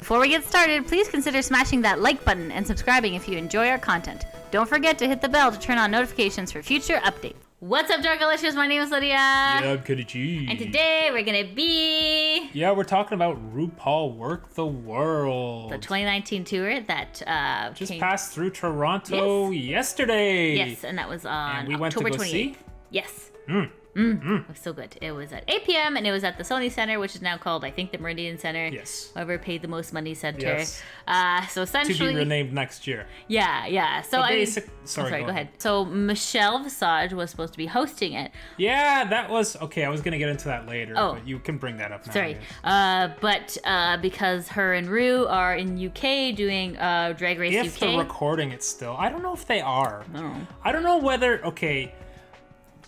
Before we get started, please consider smashing that like button and subscribing if you enjoy our content. Don't forget to hit the bell to turn on notifications for future updates. What's up, Darkalicious? My name is Lydia. Yeah, I'm Kenichi. And today we're gonna be... Yeah, we're talking about Rupaul Werq the World. The 2019 tour that just passed through Toronto yesterday. Yes, and that was on and we went October to go 28th. See? Yes. It was so good. It was at 8 p.m. and it was at the Sony Center, which is now called, I think, the Meridian Center. Yes. Whoever paid the most money center. Yes. So essentially... To be renamed next year. Yeah. So Sorry, go ahead. So Michelle Visage was supposed to be hosting it. Yeah, that was... Okay, I was going to get into that later, but you can bring that up now. Sorry. But because her and Rue are in UK doing Drag Race UK... If they're recording it still. I don't know if they are. Oh. I don't know whether... Okay...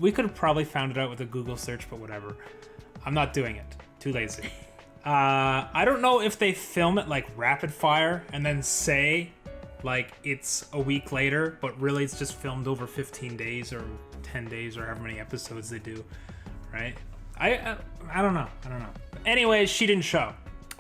We could have probably found it out with a Google search, but whatever. I'm not doing it. Too lazy. I don't know if they film it like rapid fire and then say like it's a week later, but really it's just filmed over 15 days or 10 days or however many episodes they do, right? I don't know. But anyways, she didn't show.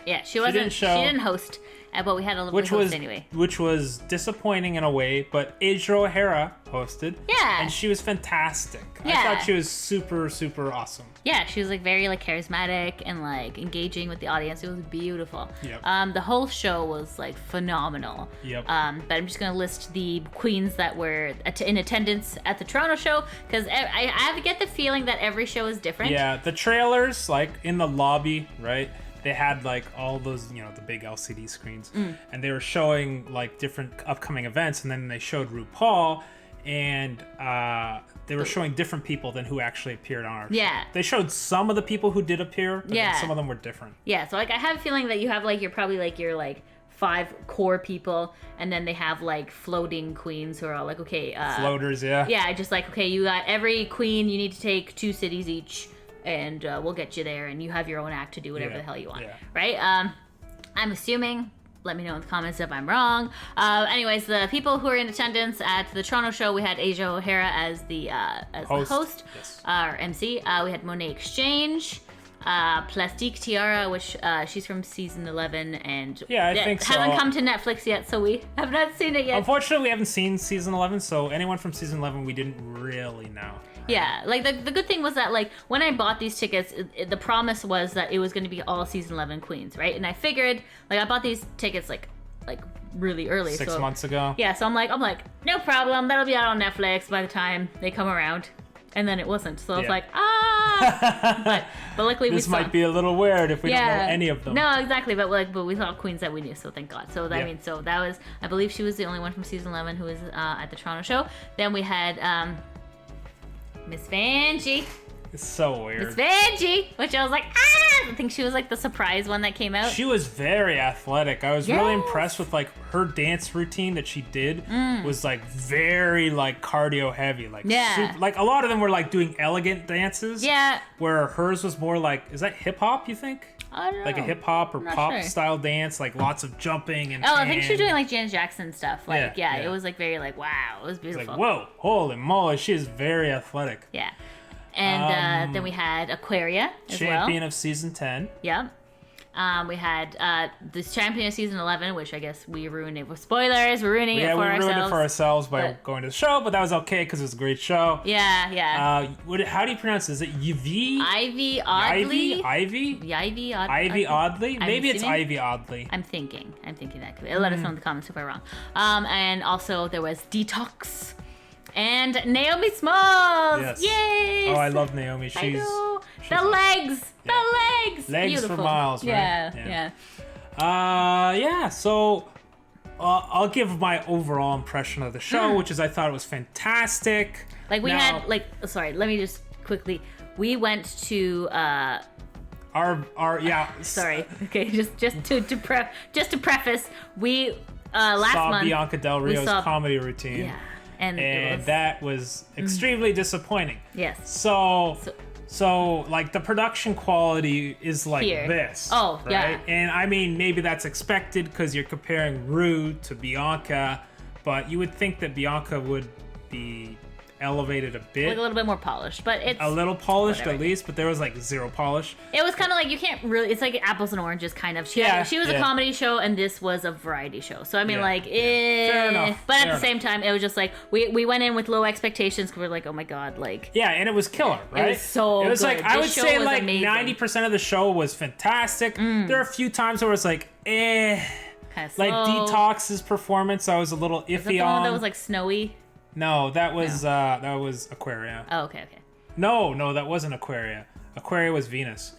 Yeah, she wasn't. She didn't host, but we had a little host anyway. Which was disappointing in a way, but Asia O'Hara hosted. Yeah. And she was fantastic. Yeah. I thought she was super, super awesome. Yeah, she was like very like charismatic and like engaging with the audience. It was beautiful. Yep. The whole show was like phenomenal. Yep. But I'm just gonna list the queens that were in attendance at the Toronto show because I get the feeling that every show is different. Yeah, the trailers like in the lobby, right? They had like all those, the big LCD screens, and they were showing like different upcoming events, and then they showed RuPaul, and they were showing different people than who actually appeared on our show. Yeah. They showed some of the people who did appear, but then some of them were different. Yeah, so like I have a feeling that you have like your 5 core people, and then they have like floating queens who are all like, okay, floaters, yeah. Yeah, just like, okay, you got every queen, you need to take 2 cities each. And we'll get you there, and you have your own act to do whatever the hell you want, right? I'm assuming. Let me know in the comments if I'm wrong. Anyways, the people who are in attendance at the Toronto show, we had Asia O'Hara as the host, yes. Our MC. We had Monet Exchange, Plastique Tiara, which she's from season 11, and I think so. Hasn't come to Netflix yet, so we have not seen it yet. Unfortunately, we haven't seen season 11, so anyone from season 11 we didn't really know. Yeah, like the good thing was that like when I bought these tickets, the promise was that it was going to be all season 11 queens, right? And I figured like I bought these tickets like really early, 6 months ago. Yeah, so I'm like no problem, that'll be out on Netflix by the time they come around, and then it wasn't. So I was like but luckily this might be a little weird if we don't know any of them. No, exactly, but we saw queens that we knew, so thank God. So that means so that was I believe she was the only one from season 11 who was at the Toronto show. Then we had Miss Vanjie. It's so weird. Miss Vanjie, which I was like, I think she was like the surprise one that came out. She was very athletic. I was really impressed with like her dance routine that she did was like very like cardio heavy. Like super, like a lot of them were like doing elegant dances. Yeah. Where hers was more like, is that hip hop, you think? I don't know. Like a hip hop or pop style dance, like lots of jumping and. Oh, I think she was doing like Janet Jackson stuff. Like, yeah. It was like very like wow, it was beautiful. It's like whoa, holy moly, she is very athletic. Yeah, and then we had Aquaria as champion of season 10. Yeah. We had this champion of season 11, which I guess we ruined it with spoilers. We're ruining it for ourselves. Yeah, we ruined it for ourselves by going to the show, but that was okay because it was a great show. Yeah. How do you pronounce it? Is it Ivy? Ivy Oddly? Ivy Oddly? Maybe it's Ivy Oddly. I'm thinking that could be. Let us know in the comments if I'm wrong. And also there was Detox. And Naomi Smalls! Yes. Yay! Oh, I love Naomi. She's the legs! Legs Beautiful. for miles, right? Yeah. So I'll give my overall impression of the show, which is I thought it was fantastic. Like we had sorry, let me just quickly. We went to Sorry. Okay, just to preface, we last saw month Bianca Del Rio's comedy routine. Yeah. And that was extremely disappointing. Yes. So like the production quality is like this. Oh, right? yeah. And I mean, maybe that's expected because you're comparing Rue to Bianca, but you would think that Bianca would be elevated a bit. Like a little bit more polished, but it's a little polished whatever. at least, but there was like zero polish. It was kind of like you can't really. It's like apples and oranges, kind of. She was a comedy show, and this was a variety show. So I mean, Fair enough. But at the same time, it was just like we went in with low expectations. Cause we're like, oh my god, like. Yeah, and it was killer, right? It was so. It was good. like I would say like amazing. 90% of the show was fantastic. There are a few times where it's like, Kind of slow. like Detox's performance, I was a little iffy Was that the on. one that was like snowy? No, that was Aquaria. Oh, okay. No, that wasn't Aquaria. Aquaria was Venus.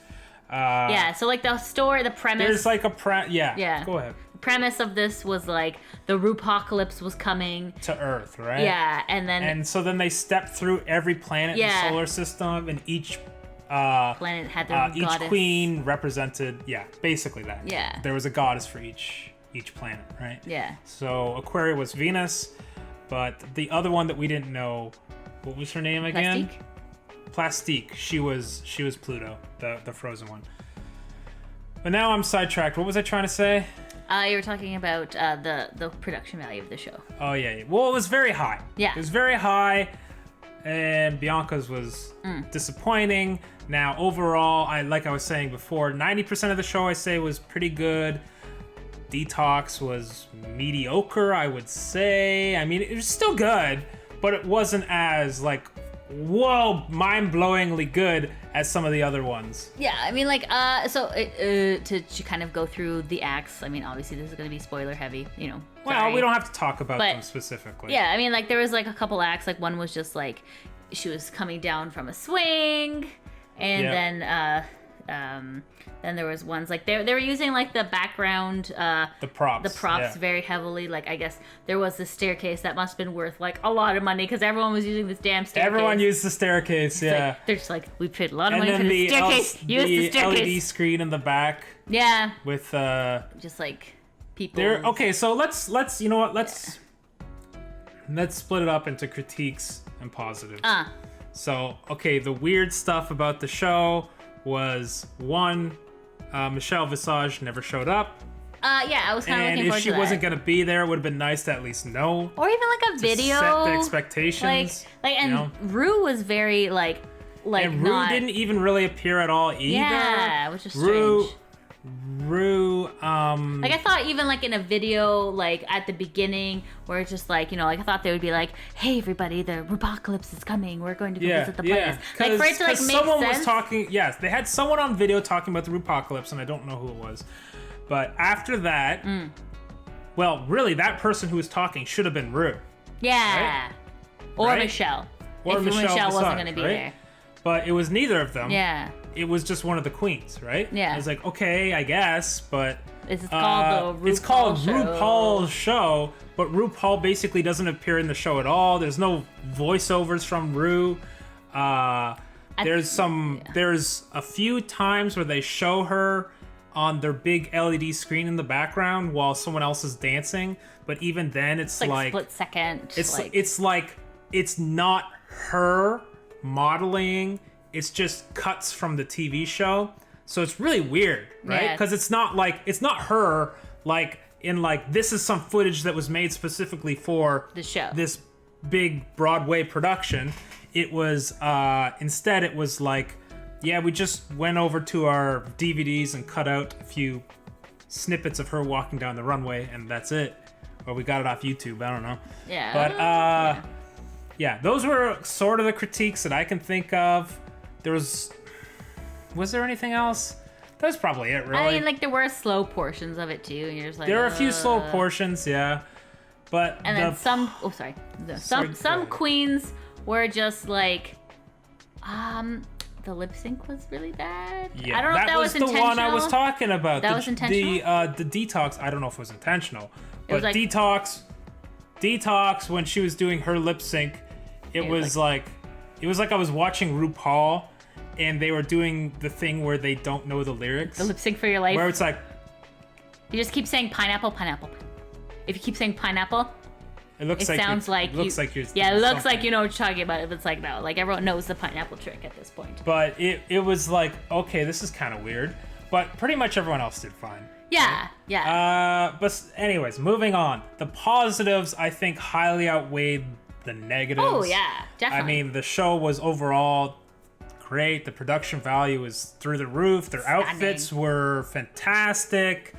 Yeah, so like the story, the premise. There's like a yeah. Go ahead. The premise of this was like the Rupocalypse was coming to Earth, right? Yeah, and so then they stepped through every planet in the solar system, and each planet had their each goddess. queen represented, basically that. Yeah. There was a goddess for each planet, right? Yeah. So Aquaria was Venus, but the other one that we didn't know, what was her name again? Plastique. She was Pluto, the frozen one. But now I'm sidetracked. What was I trying to say? You were talking about the production value of the show. Oh yeah. Well, it was very high. Yeah. It was very high, and Bianca's was disappointing. Now overall, like I was saying before, 90% of the show I say was pretty good. Detox was mediocre, I would say. I mean, it was still good, but it wasn't as like, whoa, mind-blowingly good as some of the other ones. Yeah, I mean, like, to kind of go through the acts. I mean, obviously this is going to be spoiler heavy, you know. Well, we don't have to talk about them specifically. Yeah, I mean, like, there was like a couple acts. Like, one was just like she was coming down from a swing, and then there was ones like they were using like the background, the props very heavily. Like, I guess there was this staircase that must have been worth like a lot of money because everyone was using this damn staircase. Everyone used the staircase, Like, they're just like, we paid a lot of money for the the staircase. Use the staircase. LED screen in the back. Yeah. With just like people. There. Okay, so let's you know what? Let's split it up into critiques and positives. So okay, the weird stuff about the show was one. Michelle Visage never showed up. Yeah, I was kind of looking forward to that. And if she wasn't gonna be there, it would have been nice to at least know. Or even like a video. Set the expectations. Rue was very like. And Rue didn't even really appear at all either. Yeah, which is strange. Rue, like I thought even like in a video like at the beginning where it's just like, you know, like I thought they would be like, hey everybody, the Rupocalypse is coming, we're going to go visit the place. Like for it to like make someone sense. Was talking, yes, they had someone on video talking about the Rupocalypse and I don't know who it was. But after that, well, really that person who was talking should have been Rue. Yeah. Right? Or Michelle. Or if Michelle wasn't going to be there. But it was neither of them. Yeah. It was just one of the queens, right? Yeah. I was like, okay, I guess, but it's called the RuPaul It's called RuPaul's show, but RuPaul basically doesn't appear in the show at all. There's no voiceovers from Ru. There's a few times where they show her on their big LED screen in the background while someone else is dancing, but even then it's like split second. It's not her modeling. It's just cuts from the TV show. So it's really weird, right? Because it's not her, like, in, like, this is some footage that was made specifically for the show. This big Broadway production. It was, instead it was like, yeah, we just went over to our DVDs and cut out a few snippets of her walking down the runway, and that's it. Or we got it off YouTube, I don't know. Yeah. But, yeah, those were sort of the critiques that I can think of. Was there anything else? That's probably it, really. I mean, like, there were slow portions of it, too. And you're just like, there are a few slow portions, yeah. But and then some queens were just like, the lip sync was really bad. Yeah, I don't know if that was intentional. the one I was talking about. That was intentional? The Detox, I don't know if it was intentional. But was like, Detox, when she was doing her lip sync, it was like I was watching RuPaul, and they were doing the thing where they don't know the lyrics. The lip sync for your life. Where it's like, you just keep saying pineapple, pineapple. If you keep saying pineapple, it sounds like you're. Yeah, it looks like you know what you're talking about. If it's like no, like everyone knows the pineapple trick at this point. But it was like, okay, this is kind of weird. But pretty much everyone else did fine. Yeah, right? yeah. But anyways, moving on. The positives I think highly outweighed the negatives. Oh yeah, definitely. I mean, the show was overall great. The production value was through the roof. Their outfits were fantastic.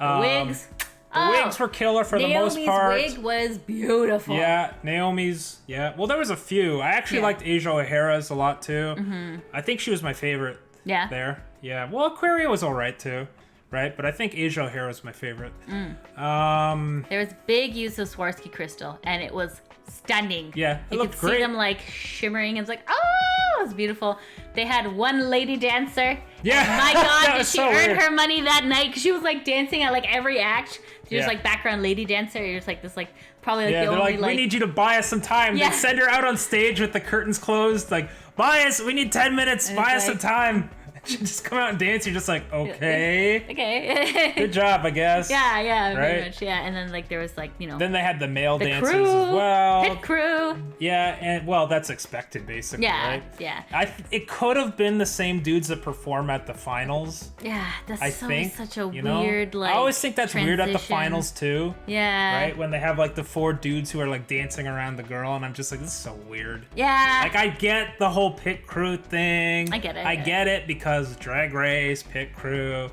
Wigs. The wigs were killer for Naomi's the most part. wig was beautiful. Yeah, Naomi's. Yeah, well, there was a few. I actually liked Asia O'Hara's a lot too. I think she was my favorite. Yeah. There. Yeah. Well, Aquaria was all right too, right? But I think Asia O'Hara was my favorite. There was big use of Swarovski crystal, and it was stunning. Yeah, it you looked could great. see them like shimmering. It's like, oh, it was beautiful. They had one lady dancer. Yeah. And my God, did she so earn weird. her money that night? 'Cause she was like dancing at like every act. She was Yeah. like background lady dancer. You're just like this, like probably like Yeah, the they're only like, we need you to buy us some time. Yeah. They send her out on stage with the curtains closed, like, buy us, we need 10 minutes, And buy it's us some like- time. She just come out and dance. You're just like, okay, Okay. good job, I guess. Yeah, yeah, very Right? much. Yeah, and then like there was like Then they had the male the dancers crew, as well. pit crew. Yeah, and well, that's expected basically, Yeah, right? yeah. It could have been the same dudes that perform at the finals. Yeah, that's I so think such a you know? weird like. I always think that's weird at the transition. finals too. Yeah. Right? When they have like the 4 dudes who are like dancing around the girl, and I'm just like, this is so weird. Yeah. Like, I get the whole pit crew thing. I get it, I yeah. get it because Drag Race, pit crew,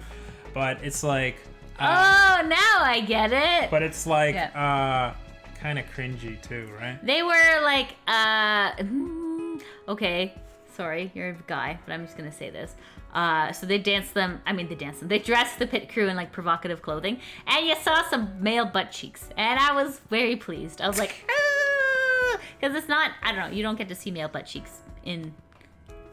but it's like. Oh, now I get it. But it's like Yeah. kind of cringy too, right? They were like, okay, sorry, you're a guy, but I'm just gonna say this. So they danced them. I mean, they danced them. They dressed the pit crew in like provocative clothing, and you saw some male butt cheeks, and I was very pleased. I was like, because it's not. I don't know. You don't get to see male butt cheeks in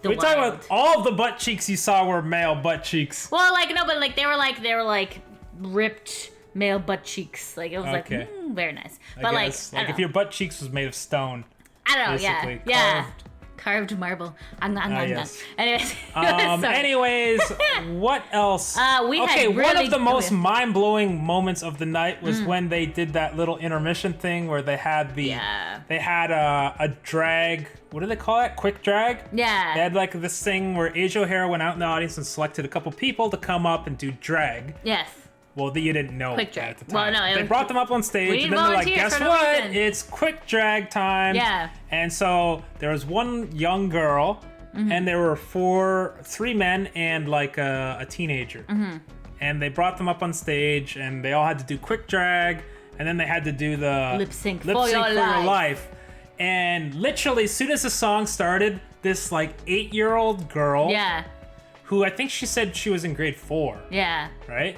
the We're wild. talking about all of the butt cheeks you saw were male butt cheeks. Well, like no, but like they were like ripped male butt cheeks. Like it was Okay. like very nice. I But guess. like I Like don't if know. your butt cheeks was made of stone. I don't know. Yeah, basically yeah. carved. Carved marble. Yes. Anyways. sorry. Anyways, what else? We had okay, one really- of the most mind-blowing moments of the night was when they did that little intermission thing where they had the Yeah. they had a drag. What do they call it? Quick drag. Yeah. They had like this thing where Asia O'Hara went out in the audience and selected a couple people to come up and do drag. Yes. Well, you didn't know Quick drag. at the time. Well, no, it they was- brought them up on stage, We and then they're like, volunteered "Guess for no what? reason." It's quick drag time." Yeah. And so there was one young girl, Mm-hmm. and there were 3 men and like a teenager. Mm-hmm. And they brought them up on stage, and they all had to do quick drag, and then they had to do the Lip sync lip for sync your for your life. life. And literally, as soon as the song started, this like 8-year-old girl, Yeah. who I think she said she was in grade 4, Yeah. right?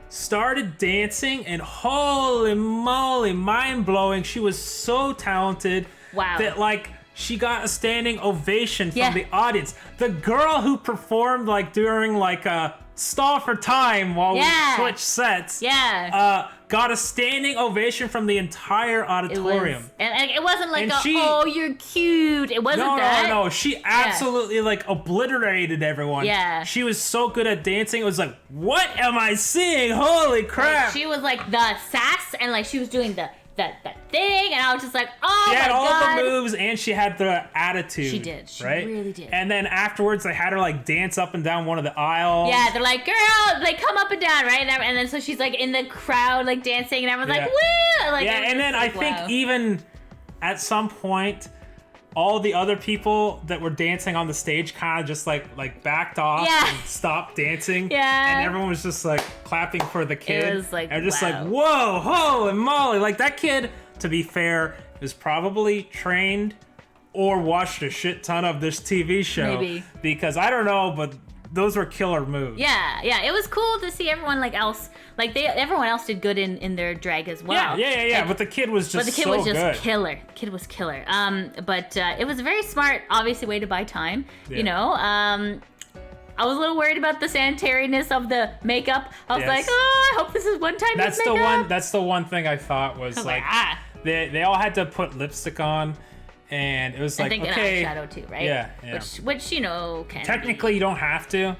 Started dancing, and holy moly, mind blowing. She was so talented. Wow. That like she got a standing ovation from Yeah. the audience. The girl who performed like during like a stall for time while Yeah. we switched sets. Yeah. Got a standing ovation from the entire It auditorium. was, and it wasn't like And a, she- oh, you're cute. It wasn't No, that. no, no. She absolutely like obliterated everyone. Yeah. She was so good at dancing. It was like, what am I seeing? Holy crap. Like, she was like the sass, and like she was doing the thing, and I was just like, oh She my had all god. the moves, and she had the attitude. She did. She right? really did. And then afterwards, they had her like dance up and down one of the aisles. Yeah, they're like, girl, like come up and down, right? And then so she's like in the crowd, like dancing, and everyone's like, Yeah. woo! Like, Yeah, it was and then just I like, think wow. even at some point, all the other people that were dancing on the stage kind of just like backed off Yeah. and stopped dancing. Yeah. And everyone was just like clapping for the kid. was like, and just wow. like, whoa, holy moly. Like that kid, to be fair, is probably trained or watched a shit ton of this TV show. Maybe. Because I don't know, but those were killer moves. Yeah, it was cool to see everyone like else, like everyone else did good in their drag as well. Yeah. Like, But the kid was just but the kid so was just good. killer. The kid was killer. But it was a very smart, obviously, way to buy time. Yeah. You know, I was a little worried about the sanitariness of the makeup. I was Yes. like, oh, I hope this is one time. That's with the makeup. one. That's the one thing I thought was I was like, ah. they all had to put lipstick on, and it was I like, think okay, an eyeshadow too, right? Yeah. Which you know can Technically, you don't have to,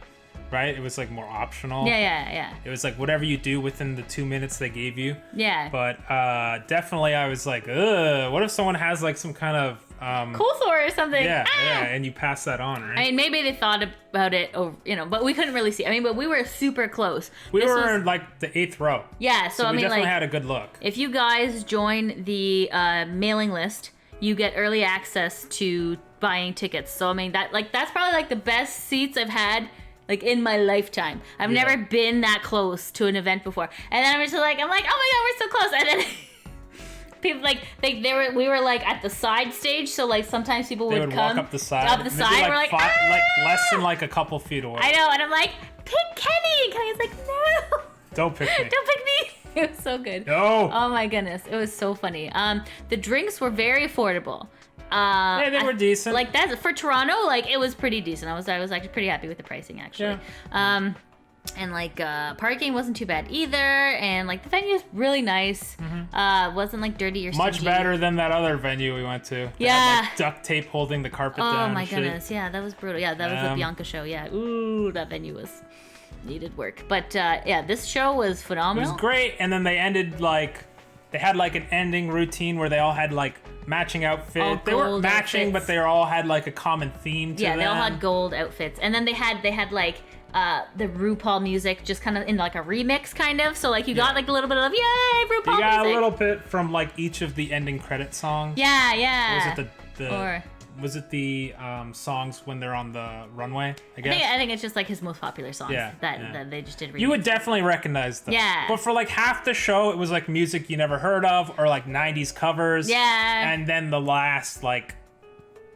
right? It was like more optional. be. Yeah. It was like whatever you do within the 2 minutes they gave you. Yeah. But definitely, I was like, ugh. What if someone has like some kind of coleslaw or something. Yeah, yeah, and you pass that on, right? I mean, maybe they thought about it, but we couldn't really see. I mean, but we were super close. We were in like the 8th row. Yeah, so I we mean, definitely like, had a good look. if you guys join the mailing list, you get early access to buying tickets. So I mean, that's probably like the best seats I've had like in my lifetime. I've never been that close to an event before. And then I'm just like, oh my god, we're so close. And then people like we were like at the side stage, so like sometimes people would come walk up the side. Like we're like, like less than like a couple feet away. I know, and I'm like, pick Kenny. And Kenny's like, no, don't pick me. Don't pick me. It was so good. No. Oh my goodness, it was so funny. The drinks were very affordable. Yeah, they were decent. Like that for Toronto, like it was pretty decent. I was actually pretty happy with the pricing actually. Yeah. And like parking wasn't too bad either, and like the venue was really nice. Wasn't like dirty or much stinky. better than that other venue we went to. Yeah. Had, like, duct tape holding the carpet down. Oh my goodness, yeah, that was brutal. Yeah, that was the Bianca show. Yeah, ooh, that venue was needed work. But yeah, this show was phenomenal. It was great, and then they ended like they had like an ending routine where they all had like matching outfits. They weren't matching, outfits. But they all had like a common theme to them. Yeah, they all had gold outfits, and then they had like the RuPaul music just kind of in like a remix kind of. So like you got like a little bit of yay RuPaul music. You got a little bit from like each of the ending credit songs. Yeah, yeah. Was it the songs when they're on the runway? I guess. I think it's just like his most popular songs that they just did. You would definitely recognize them. Yeah. But for like half the show, it was like music you never heard of or like 90s covers. Yeah. And then the last like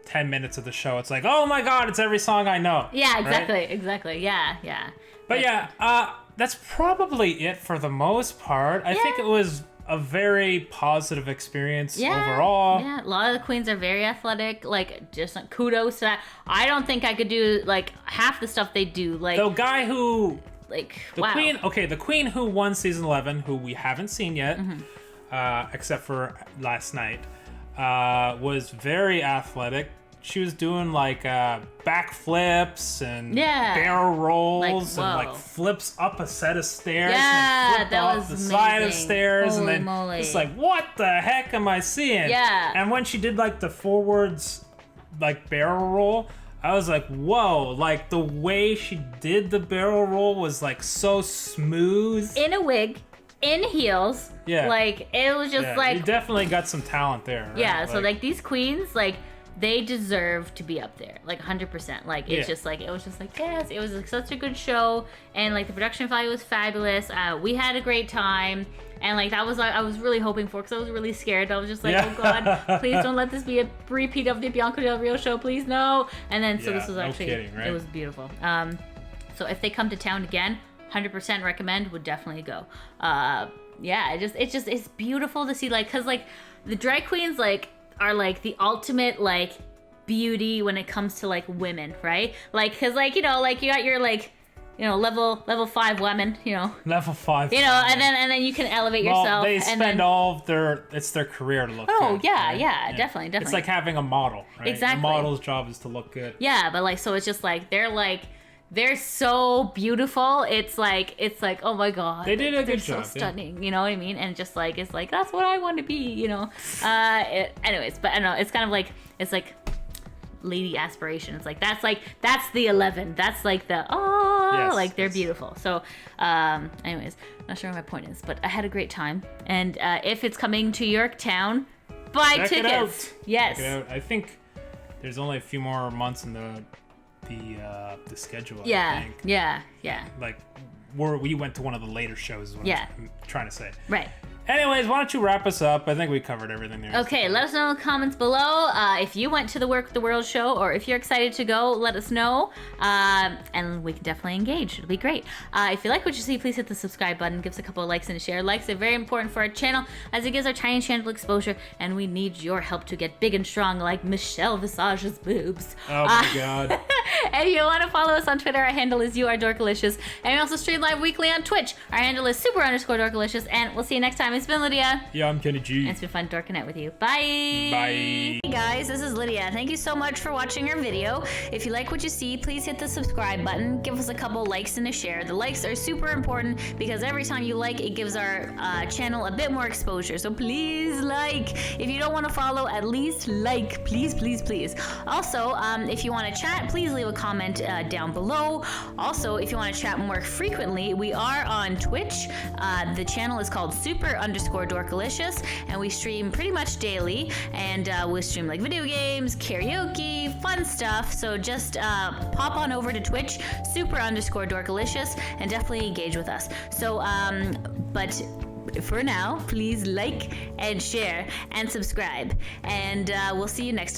10 minutes of the show, it's like, oh my god, it's every song I know. Yeah, exactly, right? exactly. Yeah, yeah. But yeah, that's probably it for the most part. I think it was a very positive experience overall. Yeah, a lot of the queens are very athletic. Like, just like, kudos to that. I don't think I could do like half the stuff they do. Like the guy who, like, queen. Okay, the queen who won season 11, who we haven't seen yet, except for last night, was very athletic. She was doing like backflips and barrel rolls and like flips up a set of stairs and flip off the side of stairs. Holy and then moly. it's like, what the heck am I seeing? Yeah. And when she did like the forwards like barrel roll, I was like, whoa, like the way she did the barrel roll was like so smooth. In a wig, in heels. Yeah. Like it was just like you definitely got some talent there. Right? Yeah, so like these queens, like they deserve to be up there, like 100%. Like it's just like it was just like yes, it was like such a good show, and like the production value was fabulous. We had a great time, and like that was I was really hoping for, because I was really scared. I was just like, oh god, please don't let this be a repeat of the Bianca Del Rio show, please no. And then so this was actually it was beautiful. So if they come to town again, 100% recommend. Would definitely go. Yeah, it's beautiful to see, like, cause like the drag queens like are like the ultimate like beauty when it comes to like women, right? Like, cause like, you know, like you got your like, you know, level 5 women, you know, level 5, you know, and then you can elevate yourself. They spend all of it's their career to look good. Oh yeah, right? yeah, definitely. It's like having a model, right? Exactly. A model's job is to look good. Yeah, but like, so it's just like they're so beautiful. It's like oh my god, they did a good job. They're so stunning, you know what I mean? And just like it's like that's what I want to be, you know. Anyways, but I don't know. It's kind of like it's like lady aspiration. It's like that's the 11. That's like the like they're beautiful. So, anyways, not sure what my point is, but I had a great time. And if it's coming to Yorktown, buy Check tickets. It out. Yes. Check it out. I think there's only a few more months in the schedule. Yeah, I think. yeah. Like we went to one of the later shows. Is what I'm trying to say. Right. Anyways, why don't you wrap us up? I think we covered everything there. Okay, let us know in the comments below if you went to the Werq the World show, or if you're excited to go, let us know, and we can definitely engage. It'll be great. If you like what you see, please hit the subscribe button, give us a couple of likes and a share. Likes are very important for our channel, as it gives our tiny channel exposure, and we need your help to get big and strong like Michelle Visage's boobs. Oh my god. And if you want to follow us on Twitter, our handle is YouAreDorkalicious, and we also stream live weekly on Twitch. Our handle is super_Dorkalicious, and we'll see you next time. It's been Lydia. Yeah, I'm Kenny G. And it's been fun dorking out with you. Bye. Bye. Hey guys, this is Lydia. Thank you so much for watching our video. If you like what you see, please hit the subscribe button. Give us a couple likes and a share. The likes are super important because every time you like, it gives our channel a bit more exposure. So please like. If you don't want to follow, at least like. Please, please, please. Also, if you want to chat, please leave a comment down below. Also, if you want to chat more frequently, we are on Twitch. The channel is called super_dorkalicious, and we stream pretty much daily, and we stream like video games, karaoke, fun stuff. So just pop on over to Twitch, super_dorkalicious, and definitely engage with us. So but for now, please like and share and subscribe, and we'll see you next time.